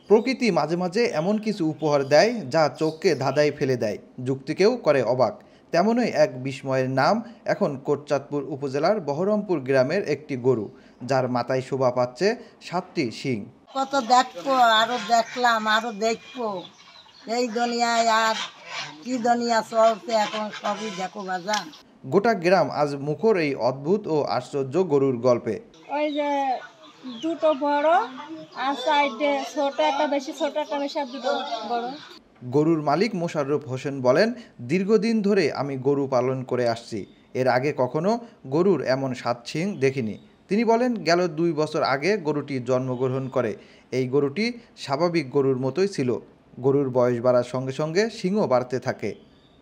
প্রকৃতি মাঝে মাঝে এমন কিছু উপহার দেয় যা চোখকে ধাঁধায় ফেলে দেয়, যুক্তিকেও করে অবাক। তেমনই এক বিস্ময়ের নাম এখন কোটচাঁদপুর উপজেলার বহরমপুর গ্রামের একটি গরু, যার মাথায় শোভা পাচ্ছে 7টি শিং। কত দেখবো, আরো দেখলাম, আরো দেখবো। এই দুনিয়ায় আর কি দুনিয়া চলছে, এখন সবই দেখো বাজান। গোটা গ্রাম আজ মুখর এই অদ্ভুত ও আশ্চর্য গরুর গল্পে। ওই যে দুটো বড় আর সাইডে ছোট একটা বেশি, ছোট একটা বেশি, আর দুটো বড়। গরুর মালিক মোশাররফ হোসেন বলেন, দীর্ঘদিন ধরে আমি গরু পালন করে আসছি। এর আগে কখনো গরুর এমন 7 শিং দেখিনি। তিনি বলেন, গেল 2 বছর আগে গরুটি জন্মগ্রহণ করে। এই গরুটি স্বাভাবিক গরুর মতোই ছিল। গরুর বয়স বাড়ার সঙ্গে সঙ্গে শিংও বাড়তে থাকে।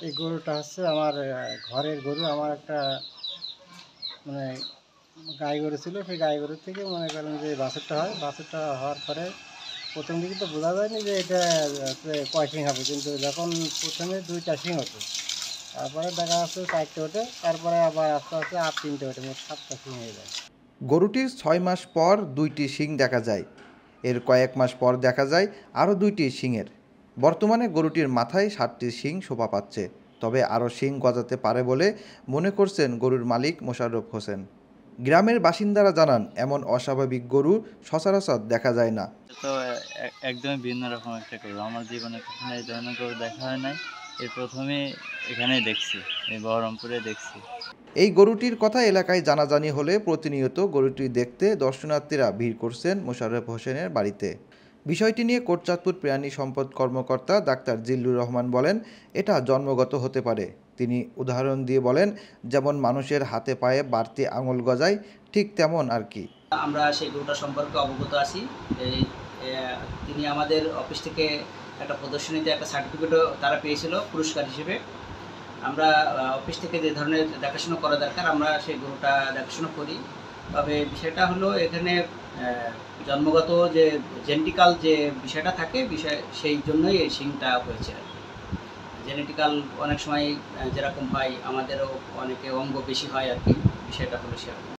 এই গরুটা হচ্ছে আমার ঘরের গরু। আমার একটা মানে গাই গরু ছিল, সেই গাই গরুর থেকে মনে করেন যে বাছুরটা হয়। বাছুরটা হওয়ার পরে প্রথম দিকে তো বোঝা যায়নি যে এটা কয় শিং হবে, কিন্তু যখন প্রথমে 2টা শিং হতো, তারপরে দেখা যাচ্ছে 4টে ওঠে, তারপরে আবার আস্তে আস্তে আর 3টে ওঠে, মোট 7টা শিং হয়ে যায়। গরুটির 6 মাস পর 2টি শিং দেখা যায়। এর কয়েক মাস পর দেখা যায় আরও 2টি শিংয়ের। বর্তমানে গরুটির মাথায় 7টি শিং শোভা পাচ্ছে। তবে আরও শিং গজাতে পারে বলে মনে করছেন গরুর মালিক মোশাররফ হোসেন। গ্রামের বাসিন্দারা জানান, এমন অস্বাভাবিক গরু সচরাচর দেখা যায় না। তো একদমই ভিন্ন রকম একটা গরু, আমার জীবনে কখনো এই ধরনের গরু দেখা হয় নাই। এই প্রথমে এখানেই দেখছি, এই বহরমপুরে দেখছি। এই গরুটির কথা এলাকায় জানাজানি হলে প্রতিনিয়ত গরুটি দেখতে দর্শনার্থীরা ভিড় করছেন মোশাররফ হোসেনের বাড়িতে। বিষয়টি নিয়ে কোটচাঁদপুর প্রাণী সম্পদ কর্মকর্তা ডাক্তার জিল্লুর রহমান বলেন, এটা জন্মগত হতে পারে। তিনি উদাহরণ দিয়ে বলেন, যেমন মানুষের হাতে পায়ে বাড়তি আঙুল গজায়, ঠিক তেমন আর কি। আমরা সেই গরুটা সম্পর্কে অবগত আছি। তিনি আমাদের অফিস থেকে একটা প্রদর্শনীতে একটা সার্টিফিকেটও তারা পেয়েছিল পুরস্কার হিসেবে। আমরা অফিস থেকে যে ধরনের দেখাশোনা করা দরকার আমরা সেই গরুটা দেখাশোনা করি। তবে বিষয়টা হলো এখানে জন্মগত যে জেনেটিক্যাল যে বিষয়টা থাকে, সেই জন্যই এই শিংটা হয়েছে। জেনেটিক্যাল অনেক সময় যেরকম হয়, আমাদেরও অনেকে অঙ্গ বেশি হয় আর কি, বিষয়টা হলো সেরকম।